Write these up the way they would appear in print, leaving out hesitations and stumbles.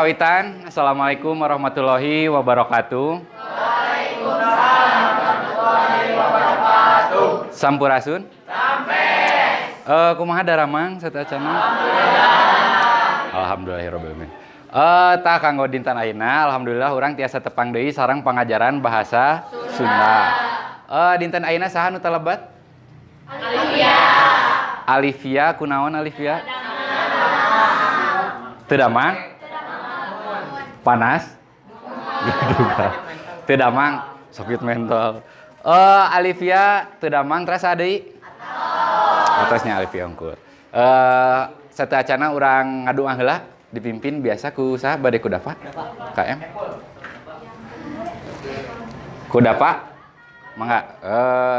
kawitan. Assalamualaikum warahmatullahi wabarakatuh. Waalaikumsalam warahmatullahi wabarakatuh. Sampurasun. Sampai. Kumaha daramang sateuacanna? Alhamdulillahirabbil alamin. Tah kanggo dinten ayeuna alhamdulillah urang tiasa tepang deui sareng pangajaran bahasa Sunda. Dinten ayeuna saha nu telebat? Alifia kunaon Alifia? Teu damang? Panas? Teu damang, sakit mental. Alifia teu damang terasa deui? Atasnya Alifia unggul. Sateuacanna urang ngadoa heula dipimpin biasa ku saha bade ku Dapa? KM? Ku Dapa? Mangga.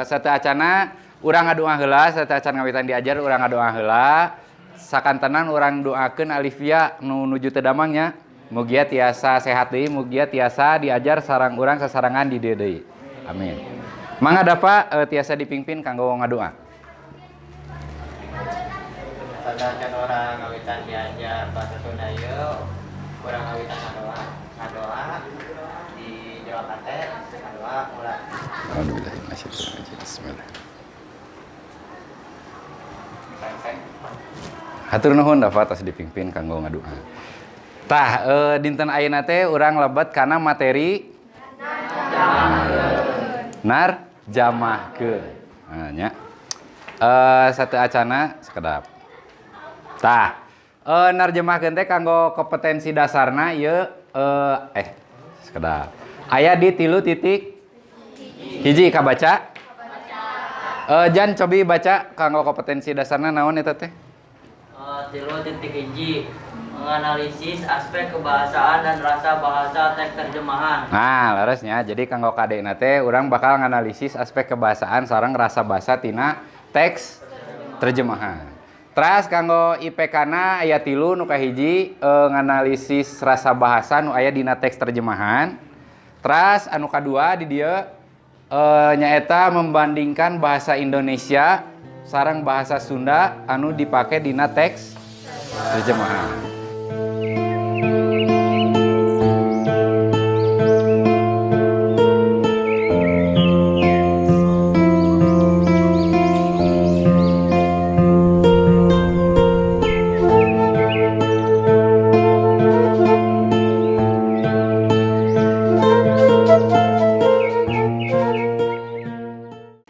Sateuacanna urang ngadoa heula, sateuacan ngawitan diajar urang ngadoa heula. Sakantenan urang doakeun Alifia nu nuju teu damangnya. Mugia tiasa sehat deui, mugia tiasa diajar sareng urang sasarangan di dieu deui. Amin. Mangga Dapa tiasa dipimpin kanggo ngadoa. Sadayana orang ngawitan diajar bahasa Sunda yeuh, urang ngawitan ngadoa di Jawa Kate, ngadoa mulai. Alhamdulillah, bismillah. Hatur nuhun dapat tos dipimpin kanggo ngadoa. Tah dinten ayeuna teh urang lebet kana materi narjamahkeun. Nah nya. Sateuacanna sakedap. Tah narjamahkeun teh kanggo kompetensi dasarna ieu sakedap. Aya di 3.1 kabaca? Jan cobi baca kanggo kompetensi dasarna naon eta teh? 3.1 menganalisis aspek kebahasaan dan rasa bahasa teks terjemahan. Nah, leresnya. Jadi kanggo kadena teh urang bakal nganalisis aspek kebahasaan sareng rasa bahasa tina teks terjemahan. Teras kanggo IPK-na aya 3 nu kahiji nganalisis rasa bahasa nu aya dina teks terjemahan. Teras anu kadua di dieu nyaeta membandingkan bahasa Indonesia sareng bahasa Sunda anu dipake dina teks terjemahan.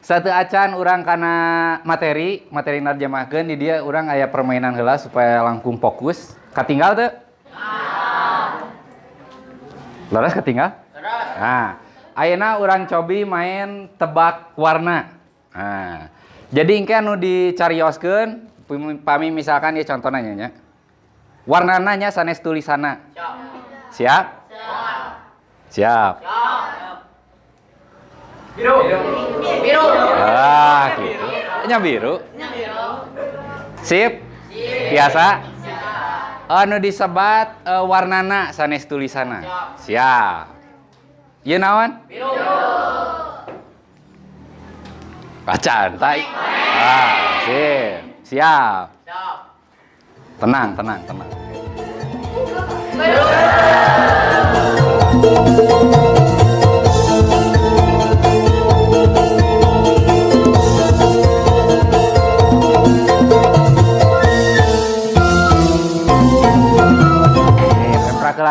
Sateuacan urang kana materi narjamahkeun di dia urang aya permainan heula supaya langkung fokus. Katinggal teu? Leres katinggal? Leres. Nah, ayeuna urang cobi main tebak warna. Nah, jadi engke anu dicarioskeun pami misalkan ieu contona nya. Warnana nya sanes tulisanna. Siap? Siap. Biru. Gitu. Nya biru. Sip? Biasa? Anu disebat warnana sanes tulisanna. Siap. Ieu naon? Biru. Bacan, tai. Sip. Siap. Tenang.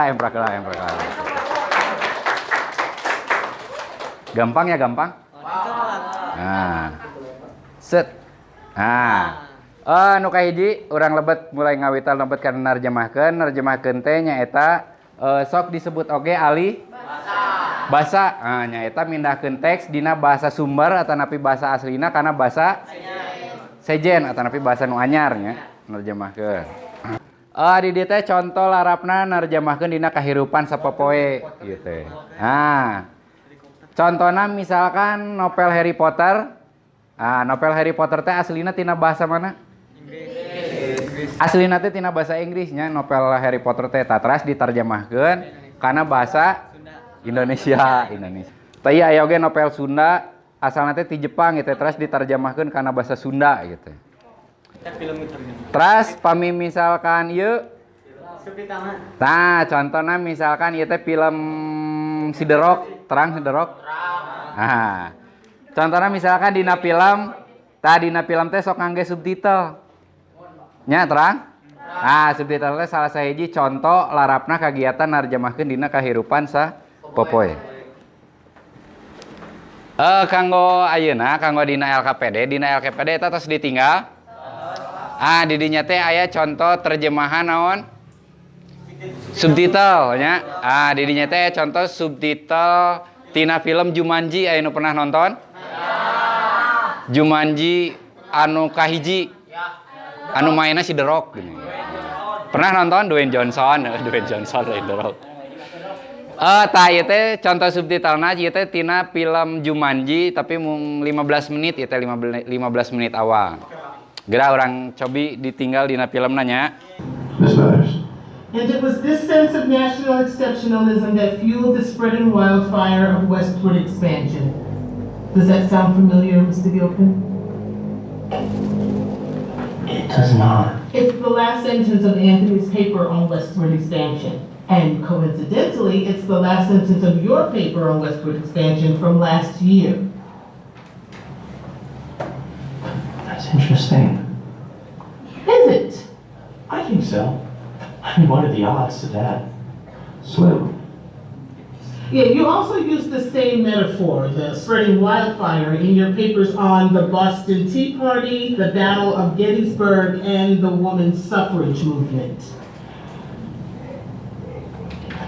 Emprakela. Gampang ya, gampang? Nah. Set. Nah. Nu kahiji urang lebet mulai ngawitan lebet kana narjamahkeun teh nyaeta sok disebut oge alih basa. Nah, nyaeta mindahkeun teks dina bahasa sumber atanapi bahasa aslina kana bahasa sejen atanapi bahasa nu anyar nya narjamahkeun. Di dieu teh contoh larapna narjamahkeun dina kahirupan sapopoe gitu. Nah, contohna misalkan novel Harry Potter. Novel Harry Potter teh aslina tina bahasa mana? Inggris. Aslina teh tina bahasa Inggrisnya novel Harry Potter teh teras ditarjamahkeun kana bahasa Indonesia. Teu aya oge novel Sunda asalna teh ti Jepang gitu terus ditarjamahkeun kana bahasa Sunda gitu. Terus pami misalkan ieu subtitlenya. Nah, contohnya misalkan ieu teh film Siderok, terang Siderok. Nah, contohnya misalkan dina film teh sok ngangge subtitle. Nya terang? Nah, subtitle teh salah sahiji contoh larapna kagiatan narjamahkeun dina kahirupan sapopoe. Kanggo ayeuna, kanggo dina LKPD eta tos ditinggal. Di dinya teh aya contoh terjemahan naon? Subtitle nya. Di dinya teh contoh subtitle tina film Jumanji aya nu pernah nonton? Jumanji anu kahiji. Anu mainna si The Rock gini. Pernah nonton Dwayne Johnson lain The Rock. Tah ieu teh contoh subtitlena ieu teh tina film Jumanji tapi mung 15 menit ieu teh 15 menit awal. Geura urang cobi ditinggal dina filmna nya. This matters. And it was this sense of national exceptionalism that fueled the spreading wildfire of westward expansion. Does that sound familiar, Mr. Gilpin? It does not. It's the last sentence of Anthony's paper on westward expansion. And coincidentally, it's the last sentence of your paper on westward expansion from last year. That's interesting. Is it? I think so. I mean, what are the odds to that? Slim. Yeah, you also use the same metaphor, the spreading wildfire, in your papers on the Boston Tea Party, the Battle of Gettysburg, and the women's suffrage movement.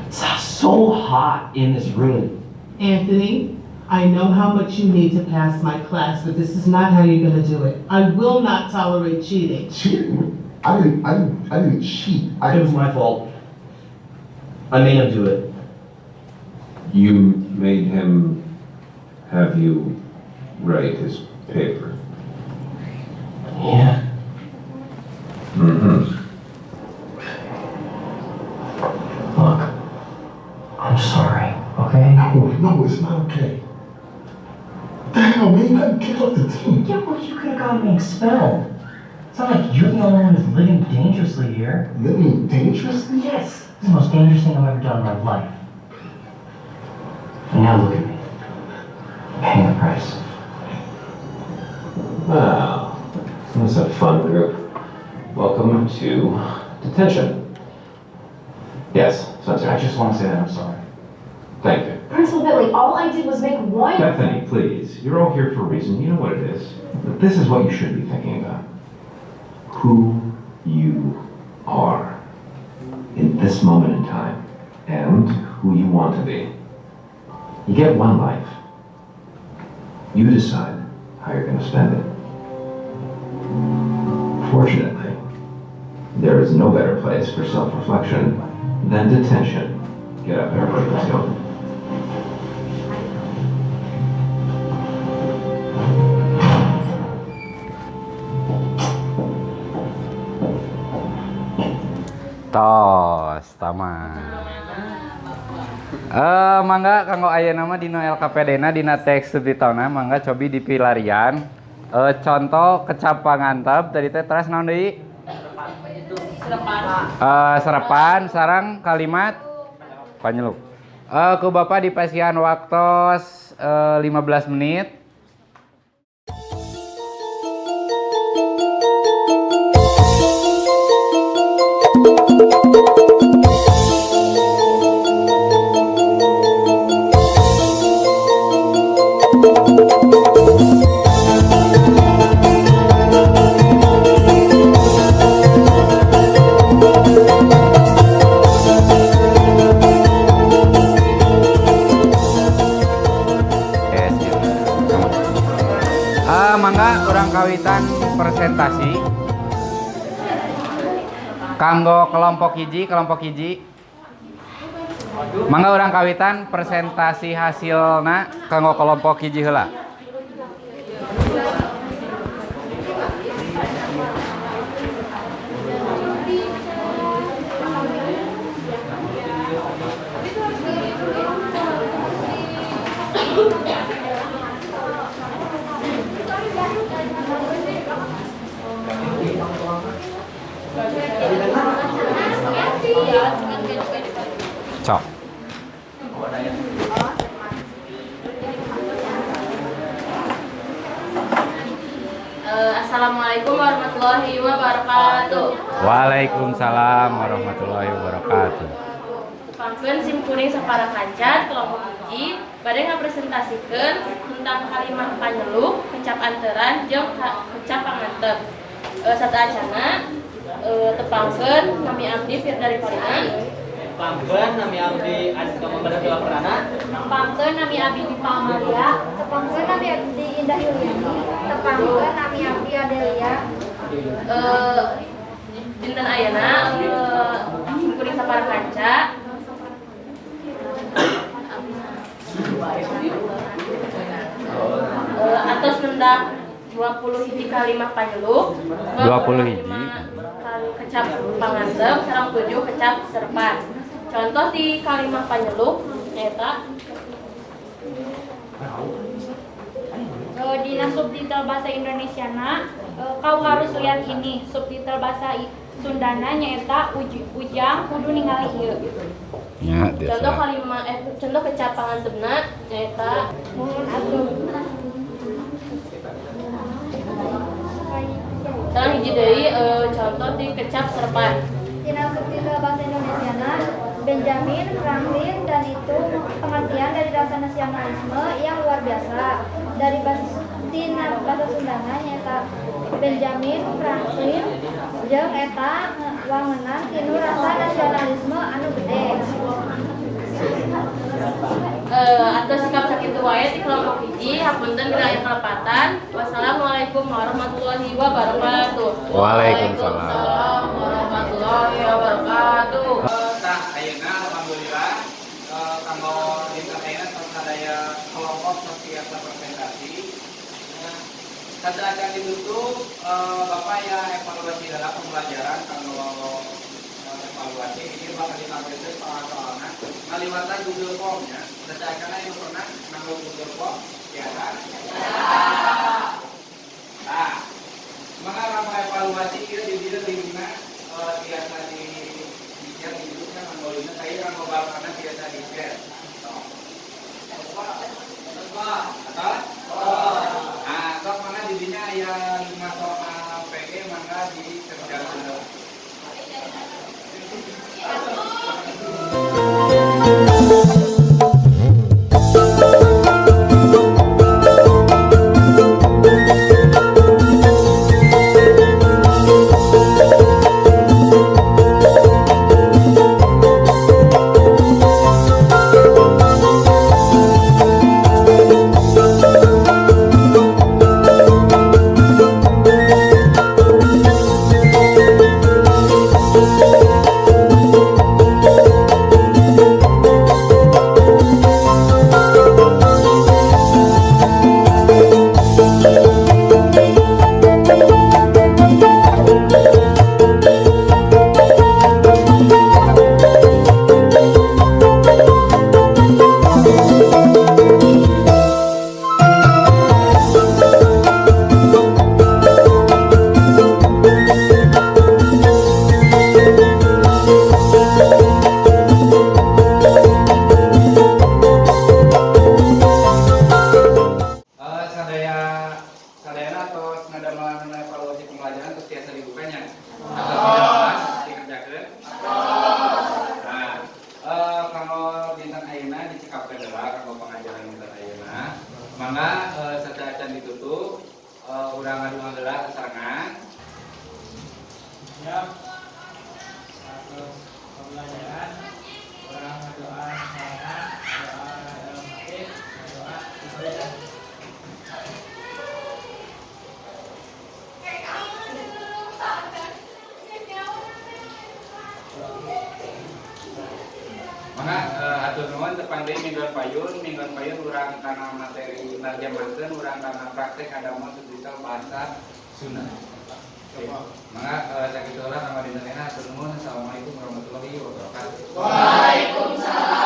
It's so hot in this room. Anthony, I know how much you need to pass my class, but this is not how you're gonna do it. I will not tolerate cheating. Cheating? I didn't cheat. It was my fault. I made him do it. You made him have you write his paper. Yeah. Mm-hmm. Look, I'm sorry, okay? No, it's not okay. The hell, man, you gotta kick off the team. Yeah, well, you could have gotten me expelled. It's not like you're the only one who's living dangerously here. Living dangerously? Yes. It's the most dangerous thing I've ever done in my life. And now look at me. Paying the price. Wow. This is a fun group. Welcome to detention. Yes, Spencer. I just want to say that I'm sorry. Thank you. Principal Billy, all I did was make one. Bethany, please. You're all here for a reason. You know what it is. But this is what you should be thinking about. Who you are in this moment in time and who you want to be. You get one life. You decide how you're going to spend it. Fortunately, there is no better place for self-reflection than detention. Get up, everybody, let's go. Tos, taman. Mangga kanggo ayeuna mah dina LKPD-na dina teks subtitlena mangga cobi dipilarian. Contoh kecapangantep tadi teh teras naon deui? Serapan sarang kalimat panyeluk. Ku Bapak dipasihan waktos 15 menit. Mangga urang kawitan presentasi kanggo kelompok hiji mangga urang kawitan presentasi hasilna kanggo kelompok hiji heula. Assalamualaikum warahmatullahi wabarakatuh. Waalaikumsalam warahmatullahi wabarakatuh. Pangkeun simkuring sapara kancan kelompok hiji bade ngapresentasikeun tentang kalimah panyeluk, kecap anteran jeung kecap pangantep. Sateacana tepangkeun nami abdi Firdari Farina. Pangkeun nami abdi Aziz Kamangkara Dewa Perdana. Tepangkeun nami abdi Dipa Amalia. Tepangkeun nami abdi Indah Yuliani. Tepangkeun nami abdi Adelia. Dinten ayeuna simkuring sapara kanca atos mendak 20 hiji kalimah panyeluk, 20 hiji kecap pangantep, sareng 7 kecap serpan. Contoh di kalimah panyeluk eta Dina subtitle bahasa Indonesiana, kau harus lihat ini. Subtitle bahasa Sundana nyaeta ujang kudu ningali ieu. ya contoh kalimah contoh kecap pangantepna nyaeta Mohon atuh. sareng hiji deui contoh di kecap serpan. Dina subtitle bahasa Indonesiana, Benjamin Franklin dan itu pengertian dari rasa nasionalisme yang luar biasa. Dari bahasa Sundana nyaeta Benjamin Franklin jeung eta wangunan tinu rasa nasionalisme anu gede. Atau sikap sakitu wae di kelompok hiji hapunten bila aya kalepatan. Wassalamualaikum warahmatullahi wabarakatuh. Waalaikumsalam warahmatullahi wabarakatuh. Nah, ayeuna alhamdulillah kanggo dinten ayeuna tos sadaya kelompok setiap presentasi. Saat akan ditutup, Bapak ya evaluasi dalam pembelajaran kanggo evaluasi ini bakal ditampilkan soal-soalnya. Kaliwatan Google Form-nya, saat akan yang pernah nganggo Google Form, ya kan? Nah, semangat ramah evaluasi kita di lingkungan biasa di yang hidupnya manggolina saya yang membawakan biasa di share. Nah, sok mana didinya aya 5 soal PG mangga dikerjakan dulu. Mangga saat ditutup, urang ngadu ngagelar kesarangan. Siap. Satu pembelajaran, urang ngadoa kesarangan, doa dalam hati, doa ibadah. Mangga atur nuhun tepang deui mingguan payun urang kana materi narjamakeun urang kana praktek adamel subtitle bahasa Sunda. Mangga sakitu ulah nama dinten atur nuhun. Assalamualaikum warahmatullahi wabarakatuh. Waalaikumsalam.